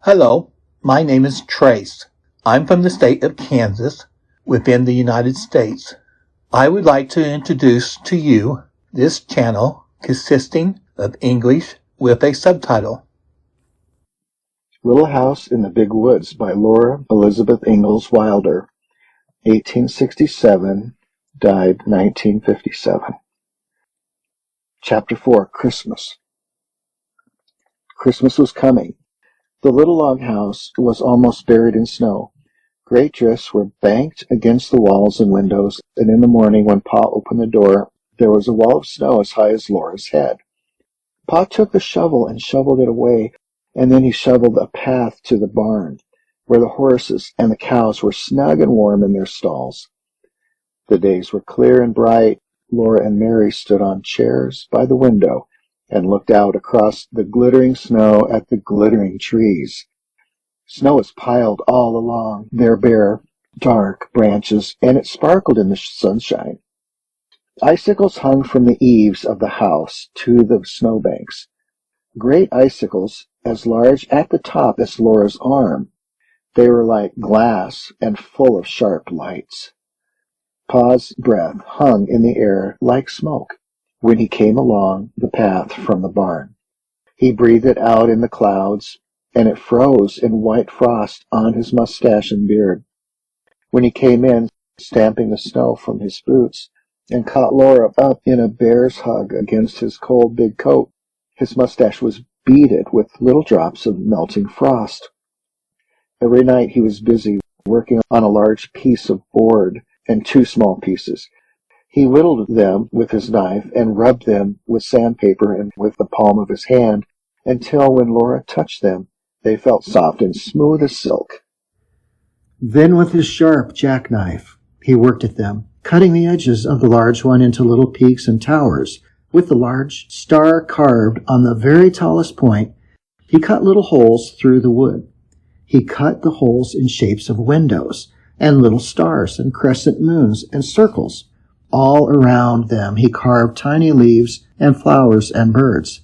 Hello, my name is Trace. I'm from the state of Kansas, within the United States. I would like to introduce to you this channel consisting of English with a subtitle. Little House in the Big Woods by Laura Elizabeth Ingalls Wilder, 1867, died 1957. Chapter 4, Christmas. Christmas was coming. The little log house was almost buried in snow. Great drifts were banked against the walls and windows, and in the morning when Pa opened the door, there was a wall of snow as high as Laura's head. Pa took the shovel and shoveled it away, and then he shoveled a path to the barn, where the horses and the cows were snug and warm in their stalls. The days were clear and bright. Laura and Mary stood on chairs by the window and looked out across the glittering snow at the glittering trees. Snow was piled all along their bare, dark branches, and it sparkled in the sunshine. Icicles hung from the eaves of the house to the snowbanks. Great icicles, as large at the top as Laura's arm. They were like glass and full of sharp lights. Pa's breath hung in the air like smoke when he came along the path from the barn. He breathed it out in the clouds, and it froze in white frost on his mustache and beard. When he came in, stamping the snow from his boots, and caught Laura up in a bear's hug against his cold big coat, his mustache was beaded with little drops of melting frost. Every night he was busy working on a large piece of board and two small pieces. He whittled them with his knife and rubbed them with sandpaper and with the palm of his hand until when Laura touched them, they felt soft and smooth as silk. Then with his sharp jackknife, he worked at them, cutting the edges of the large one into little peaks and towers. With the large star carved on the very tallest point, he cut little holes through the wood. He cut the holes in shapes of windows, and little stars and crescent moons and circles. All around them he carved tiny leaves and flowers and birds.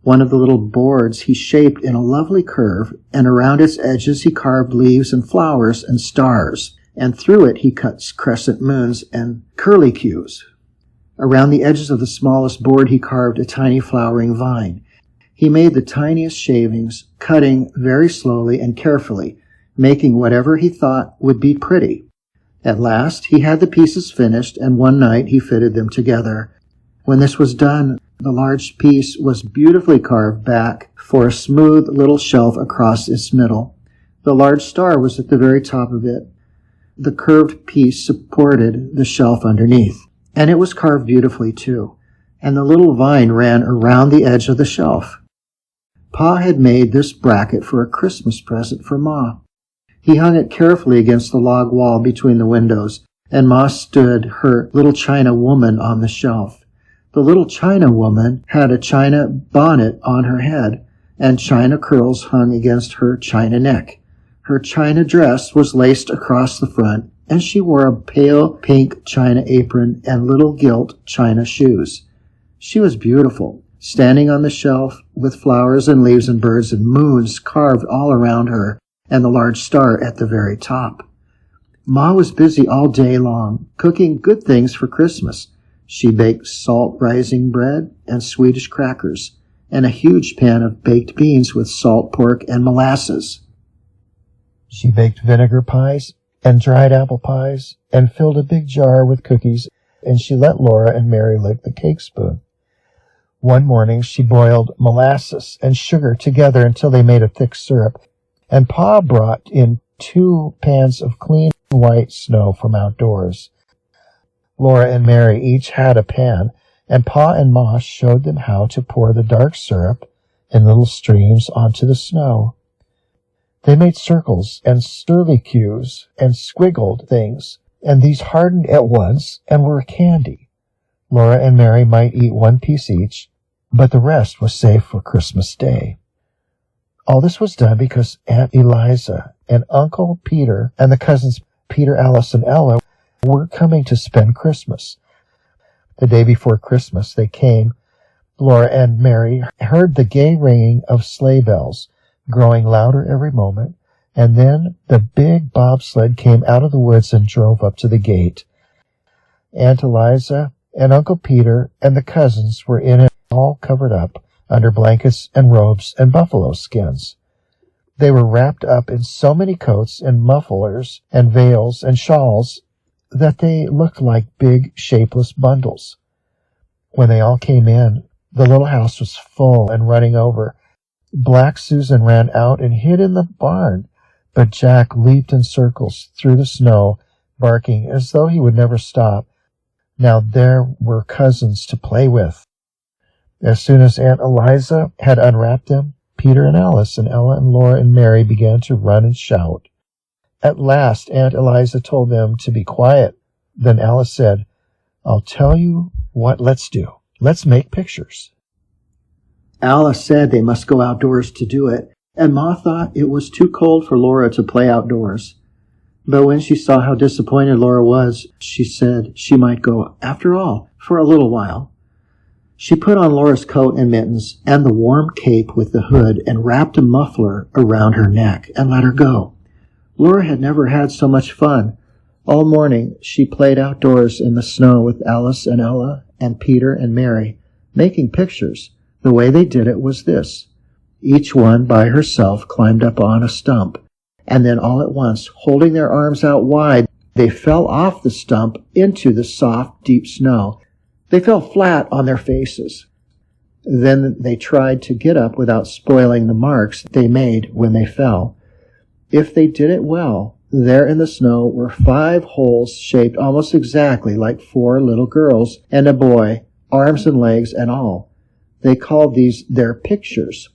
One of the little boards he shaped in a lovely curve, and around its edges he carved leaves and flowers and stars, and through it he cut crescent moons and curlicues. Around the edges of the smallest board he carved a tiny flowering vine. He made the tiniest shavings, cutting very slowly and carefully, making whatever he thought would be pretty. At last he had the pieces finished, and one night he fitted them together. When this was done, the large piece was beautifully carved back for a smooth little shelf across its middle. The large star was at the very top of it. The curved piece supported the shelf underneath, and it was carved beautifully too, and the little vine ran around the edge of the shelf. Pa had made this bracket for a Christmas present for Ma. He hung it carefully against the log wall between the windows, and Ma stood her little china woman on the shelf. The little china woman had a china bonnet on her head, and china curls hung against her china neck. Her china dress was laced across the front, and she wore a pale pink china apron and little gilt china shoes. She was beautiful, standing on the shelf with flowers and leaves and birds and moons carved all around her, and the large star at the very top. Ma was busy all day long, cooking good things for Christmas. She baked salt rising bread and Swedish crackers, and a huge pan of baked beans with salt pork and molasses. She baked vinegar pies and dried apple pies, and filled a big jar with cookies, and she let Laura and Mary lick the cake spoon. One morning she boiled molasses and sugar together until they made a thick syrup, and Pa brought in 2 pans of clean white snow from outdoors. Laura and Mary each had a pan, and Pa and Ma showed them how to pour the dark syrup in little streams onto the snow. They made circles and curlicues and squiggled things, and these hardened at once and were candy. Laura and Mary might eat 1 piece each, but the rest was saved for Christmas Day. All this was done because Aunt Eliza and Uncle Peter and the cousins Peter, Alice, and Ella were coming to spend Christmas. The day before Christmas they came. Laura and Mary heard the gay ringing of sleigh bells, growing louder every moment, and then the big bobsled came out of the woods and drove up to the gate. Aunt Eliza and Uncle Peter and the cousins were in it, all covered up under blankets and robes and buffalo skins. They were wrapped up in so many coats and mufflers and veils and shawls that they looked like big, shapeless bundles. When they all came in, the little house was full and running over. Black Susan ran out and hid in the barn, but Jack leaped in circles through the snow, barking as though he would never stop. Now there were cousins to play with. As soon as Aunt Eliza had unwrapped them, Peter and Alice and Ella and Laura and Mary began to run and shout. At last Aunt Eliza told them to be quiet. Then Alice said, "I'll tell you what let's do. Let's make pictures." Alice said they must go outdoors to do it, and Ma thought it was too cold for Laura to play outdoors. But when she saw how disappointed Laura was, she said she might go after all for a little while. She put on Laura's coat and mittens and the warm cape with the hood and wrapped a muffler around her neck and let her go. Laura had never had so much fun. All morning she played outdoors in the snow with Alice and Ella and Peter and Mary, making pictures. The way they did it was this. Each one by herself climbed up on a stump, and then all at once, holding their arms out wide, they fell off the stump into the soft, deep snow. They fell flat on their faces. Then they tried to get up without spoiling the marks they made when they fell. If they did it well, there in the snow were 5 holes shaped almost exactly like 4 little girls and a boy, arms and legs and all. They called these their pictures.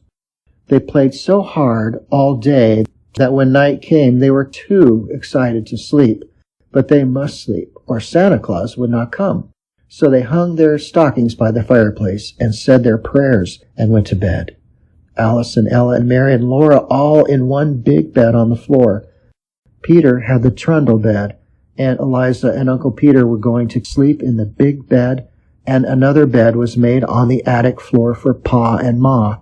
They played so hard all day that when night came they were too excited to sleep. But they must sleep, or Santa Claus would not come. So they hung their stockings by the fireplace and said their prayers and went to bed. Alice and Ella and Mary and Laura all in one big bed on the floor. Peter had the trundle bed. Aunt Eliza and Uncle Peter were going to sleep in the big bed, and another bed was made on the attic floor for Pa and Ma.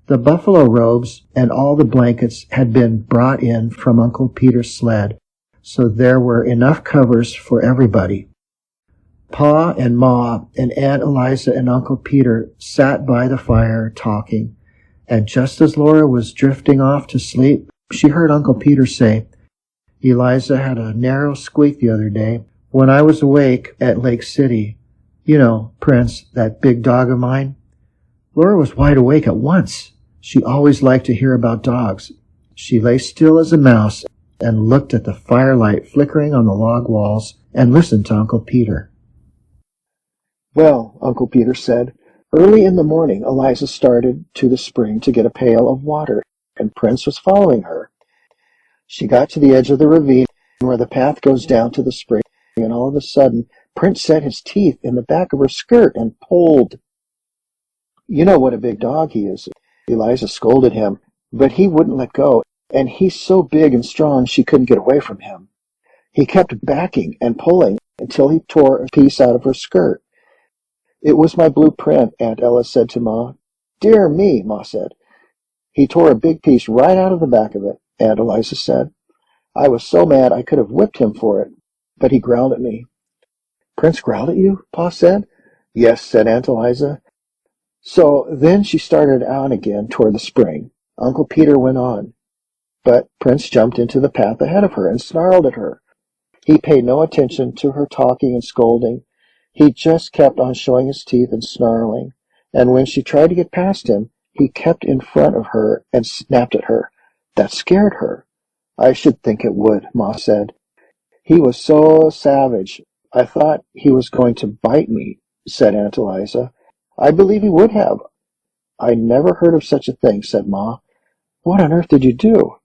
The buffalo robes and all the blankets had been brought in from Uncle Peter's sled, so there were enough covers for everybody. Pa and Ma and Aunt Eliza and Uncle Peter sat by the fire talking, and just as Laura was drifting off to sleep, she heard Uncle Peter say, "Eliza had a narrow squeak the other day when I was awake at Lake City. You know, Prince, that big dog of mine." Laura was wide awake at once. She always liked to hear about dogs. She lay still as a mouse and looked at the firelight flickering on the log walls and listened to Uncle Peter. "Well," Uncle Peter said, "early in the morning Eliza started to the spring to get a pail of water, and Prince was following her. She got to the edge of the ravine where the path goes down to the spring, and all of a sudden Prince set his teeth in the back of her skirt and pulled. You know what a big dog he is." Eliza scolded him, but he wouldn't let go, and he's so big and strong she couldn't get away from him. He kept backing and pulling until he tore a piece out of her skirt. "It was my blueprint," Aunt Ella said to Ma. "Dear me," Ma said. "He tore a big piece right out of the back of it," Aunt Eliza said. "I was so mad I could have whipped him for it, but he growled at me." "Prince growled at you?" Pa said. "Yes," said Aunt Eliza. So then she started on again toward the spring. Uncle Peter went on, but Prince jumped into the path ahead of her and snarled at her. He paid no attention to her talking and scolding. He just kept on showing his teeth and snarling, and when she tried to get past him, he kept in front of her and snapped at her. That scared her. "I should think it would," Ma said. "He was so savage. I thought he was going to bite me," said Aunt Eliza. "I believe he would have." "I never heard of such a thing," said Ma. "What on earth did you do?"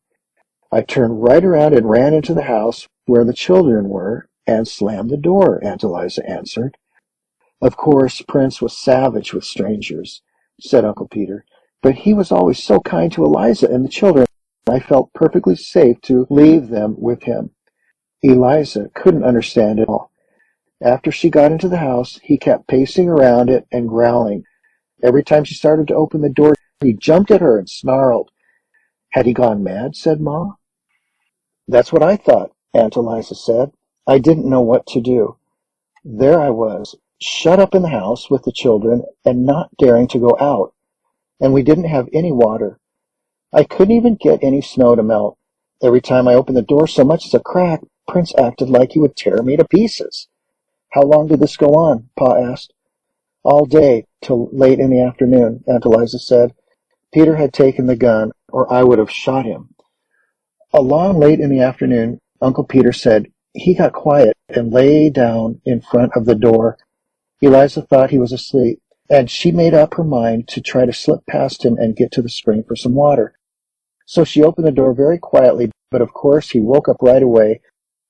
"I turned right around and ran into the house where the children were and slammed the door," Aunt Eliza answered. "Of course, Prince was savage with strangers," said Uncle Peter, "but he was always so kind to Eliza and the children. I felt perfectly safe to leave them with him." Eliza couldn't understand it all. After she got into the house, he kept pacing around it and growling. Every time she started to open the door, he jumped at her and snarled. Had he gone mad? Said Ma. That's what I thought, Aunt Eliza said. I didn't know what to do. There I was, shut up in the house with the children and not daring to go out. And we didn't have any water. I couldn't even get any snow to melt. Every time I opened the door so much as a crack, Prince acted like he would tear me to pieces. How long did this go on? Pa asked. All day, till late in the afternoon, Aunt Eliza said. Peter had taken the gun, or I would have shot him. Along late in the afternoon, Uncle Peter said he got quiet and lay down in front of the door. Eliza thought he was asleep, and she made up her mind to try to slip past him and get to the spring for some water. So she opened the door very quietly, but of course he woke up right away.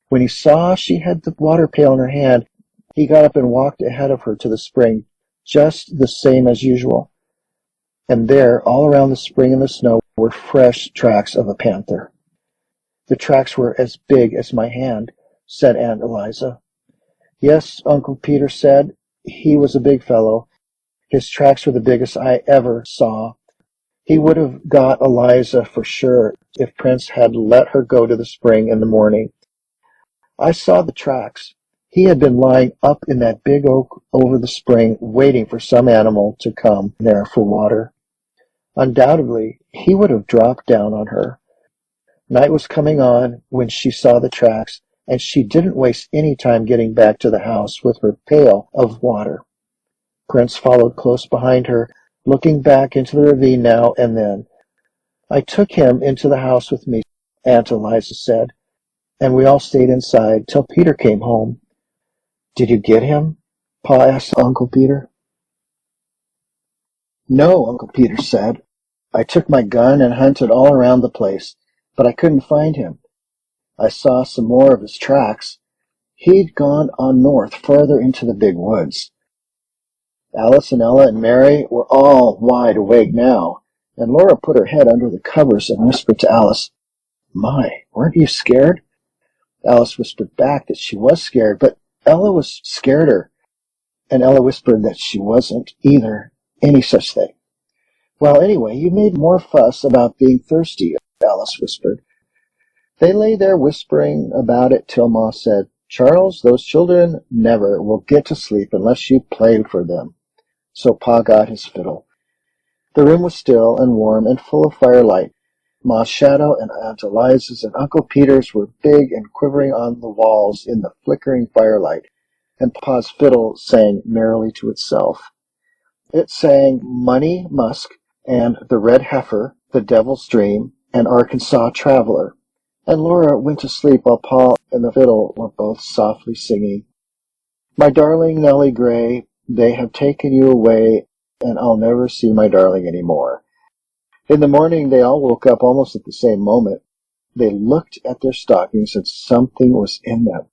When he saw she had the water pail in her hand, he got up and walked ahead of her to the spring, just the same as usual. And there, all around the spring in the snow, were fresh tracks of a panther. The tracks were as big as my hand, said Aunt Eliza. Yes, Uncle Peter said. He was a big fellow. His tracks were the biggest I ever saw. He would have got Eliza for sure if Prince had let her go to the spring in the morning. I saw the tracks. He had been lying up in that big oak over the spring, waiting for some animal to come there for water. Undoubtedly, he would have dropped down on her. Night was coming on when she saw the tracks, and she didn't waste any time getting back to the house with her pail of water. Prince followed close behind her, looking back into the ravine now and then. I took him into the house with me, Aunt Eliza said, and we all stayed inside till Peter came home. Did you get him? Pa asked Uncle Peter. No, Uncle Peter said. I took my gun and hunted all around the place, but I couldn't find him. I saw some more of his tracks. He'd gone on north, further into the big woods. Alice and Ella and Mary were all wide awake now, and Laura put her head under the covers and whispered to Alice, My, weren't you scared? Alice whispered back that she was scared, but Ella was scareder, and Ella whispered that she wasn't either any such thing. Well, anyway, you made more fuss about being thirsty, Alice whispered. They lay there whispering about it till Ma said, Charles, those children never will get to sleep unless you play for them. So Pa got his fiddle. The room was still and warm and full of firelight. Ma's shadow and Aunt Eliza's and Uncle Peter's were big and quivering on the walls in the flickering firelight, and Pa's fiddle sang merrily to itself. It sang Money Musk and The Red Heifer, The Devil's Dream, and Arkansas Traveler, and Laura went to sleep while Pa and the fiddle were both softly singing, My darling Nellie Gray, they have taken you away, and I'll never see my darling any more. In the morning they all woke up almost at the same moment. They looked at their stockings, and something was in them.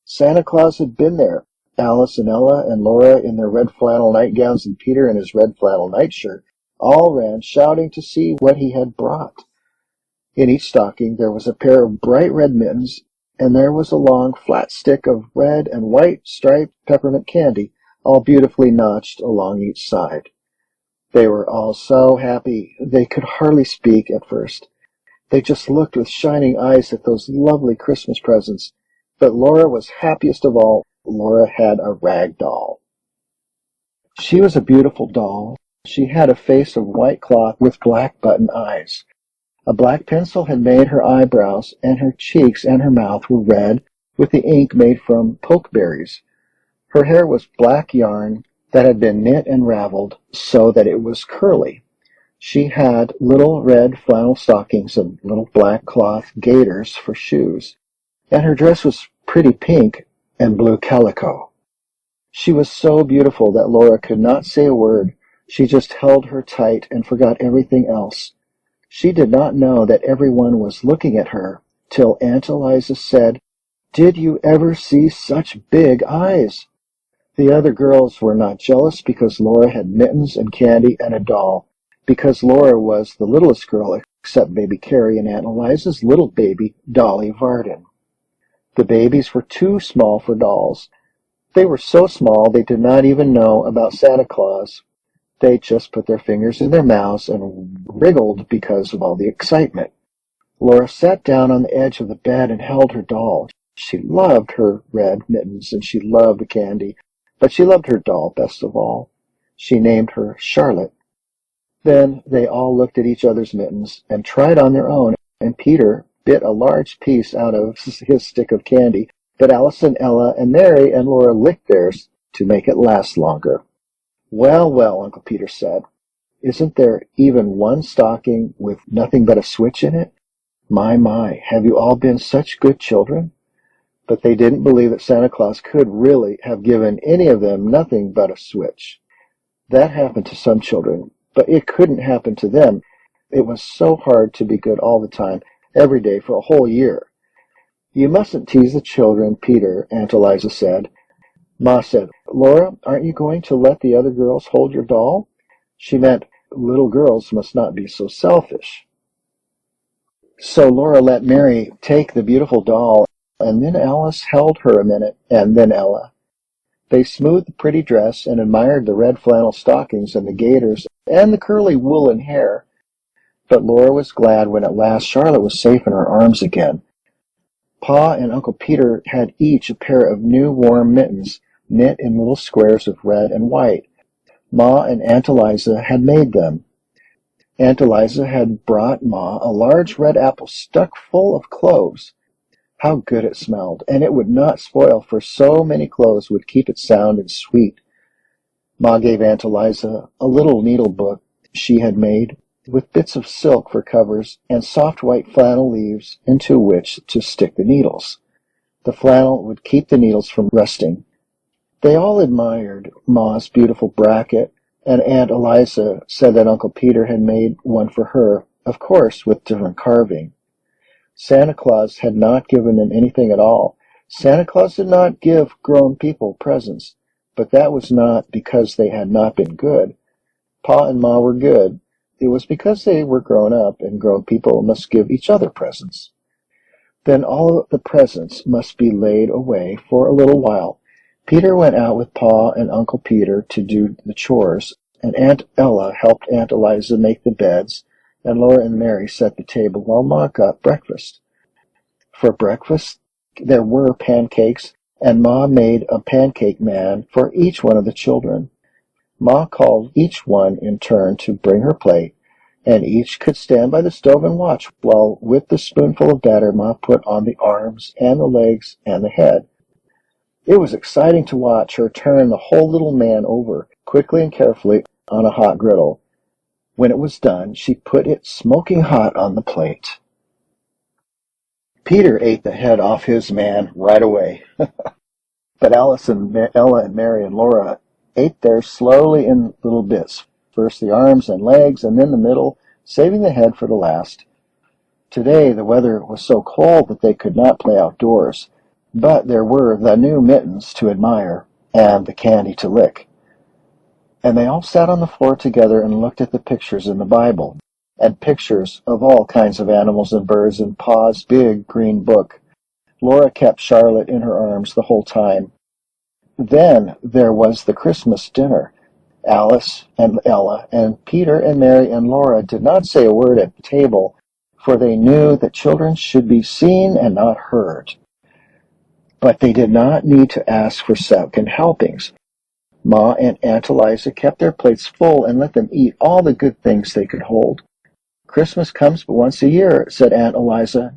Santa Claus had been there. Alice and Ella and Laura in their red flannel nightgowns and Peter in his red flannel nightshirt all ran shouting to see what he had brought. In each stocking there was a pair of bright red mittens, and there was a long flat stick of red and white striped peppermint candy, all beautifully notched along each side. They were all so happy they could hardly speak at first. They just looked with shining eyes at those lovely Christmas presents. But Laura was happiest of all. Laura had a rag doll. She was a beautiful doll. She had a face of white cloth with black button eyes. A black pencil had made her eyebrows, and her cheeks and her mouth were red with the ink made from pokeberries. Her hair was black yarn that had been knit and raveled so that it was curly. She had little red flannel stockings and little black cloth gaiters for shoes, and her dress was pretty pink and blue calico. She was so beautiful that Laura could not say a word. She just held her tight and forgot everything else. She did not know that everyone was looking at her till Aunt Eliza said, Did you ever see such big eyes? The other girls were not jealous because Laura had mittens and candy and a doll, because Laura was the littlest girl except baby Carrie and Aunt Eliza's little baby, Dolly Varden. The babies were too small for dolls. They were so small they did not even know about Santa Claus. They just put their fingers in their mouths and wriggled because of all the excitement. Laura sat down on the edge of the bed and held her doll. She loved her red mittens and she loved the candy, but she loved her doll best of all. She named her Charlotte. Then they all looked at each other's mittens and tried on their own, and Peter bit a large piece out of his stick of candy, but Alice and Ella and Mary and Laura licked theirs to make it last longer. Well, well, Uncle Peter said, isn't there even one stocking with nothing but a switch in it? My, have you all been such good children? But they didn't believe that Santa Claus could really have given any of them nothing but a switch. That happened to some children, but it couldn't happen to them. It was so hard to be good all the time, every day for a whole year. You mustn't tease the children, Peter, Aunt Eliza said. Ma said, Laura, aren't you going to let the other girls hold your doll? She meant little girls must not be so selfish. So Laura let Mary take the beautiful doll, and then Alice held her a minute, and then Ella. They smoothed the pretty dress and admired the red flannel stockings and the gaiters and the curly woolen hair. But Laura was glad when at last Charlotte was safe in her arms again. Pa and Uncle Peter had each a pair of new warm mittens, knit in little squares of red and white. Ma and Aunt Eliza had made them. Aunt Eliza had brought Ma a large red apple stuck full of cloves. How good it smelled, and it would not spoil, for so many cloves would keep it sound and sweet. Ma gave Aunt Eliza a little needle book she had made, with bits of silk for covers and soft white flannel leaves into which to stick the needles. The flannel would keep the needles from rusting. They all admired Ma's beautiful bracket, and Aunt Eliza said that Uncle Peter had made one for her, of course with different carving. Santa Claus had not given them anything at all. Santa Claus did not give grown people presents, but that was not because they had not been good. Pa and Ma were good. It was because they were grown up, and grown people must give each other presents. Then all the presents must be laid away for a little while. Peter went out with Pa and Uncle Peter to do the chores, and Aunt Ella helped Aunt Eliza make the beds, and Laura and Mary set the table while Ma got breakfast. For breakfast, there were pancakes, and Ma made a pancake man for each one of the children. Ma called each one in turn to bring her plate, and each could stand by the stove and watch while with the spoonful of batter Ma put on the arms and the legs and the head. It was exciting to watch her turn the whole little man over, quickly and carefully, on a hot griddle. When it was done, she put it smoking hot on the plate. Peter ate the head off his man right away. But Alice and Ella and Mary and Laura ate theirs slowly in little bits, first the arms and legs, and then the middle, saving the head for the last. Today the weather was so cold that they could not play outdoors, but there were the new mittens to admire, and the candy to lick. And they all sat on the floor together and looked at the pictures in the Bible, and pictures of all kinds of animals and birds in Pa's big green book. Laura kept Charlotte in her arms the whole time. Then there was the Christmas dinner. Alice and Ella and Peter and Mary and Laura did not say a word at the table, for they knew that children should be seen and not heard. But they did not need to ask for second helpings. Ma and Aunt Eliza kept their plates full and let them eat all the good things they could hold. Christmas comes but once a year, said Aunt Eliza.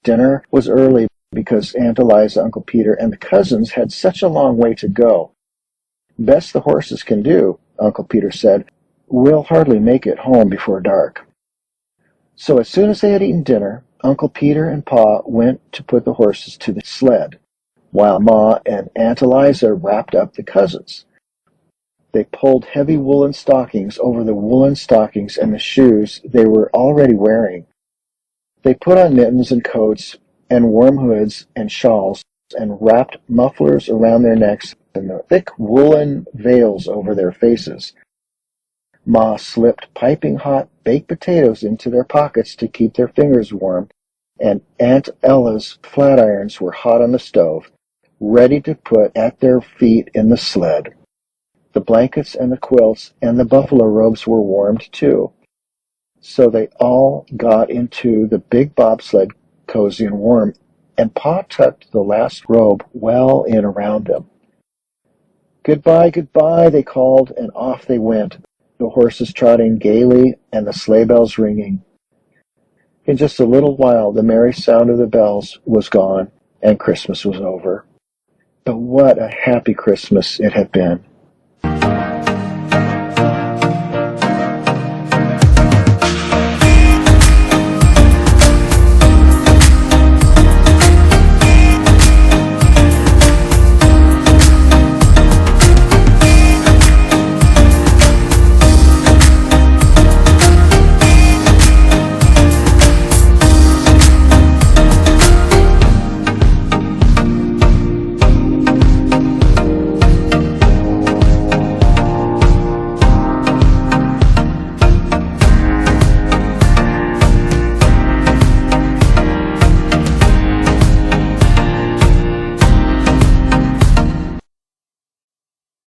Dinner was early because Aunt Eliza, Uncle Peter, and the cousins had such a long way to go. Best the horses can do, Uncle Peter said. We'll hardly make it home before dark. So as soon as they had eaten dinner, Uncle Peter and Pa went to put the horses to the sled, while Ma and Aunt Eliza wrapped up the cousins. They pulled heavy woolen stockings over the woolen stockings and the shoes they were already wearing. They put on mittens and coats and warm hoods and shawls and wrapped mufflers around their necks and the thick woolen veils over their faces. Ma slipped piping hot baked potatoes into their pockets to keep their fingers warm, and Aunt Ella's flat irons were hot on the stove, ready to put at their feet in the sled. The blankets and the quilts and the buffalo robes were warmed too. So they all got into the big bobsled, cozy and warm, and Pa tucked the last robe well in around them. "Goodbye, goodbye," they called, and off they went, the horses trotting gaily and the sleigh bells ringing. In just a little while the merry sound of the bells was gone, and Christmas was over. But what a happy Christmas it had been!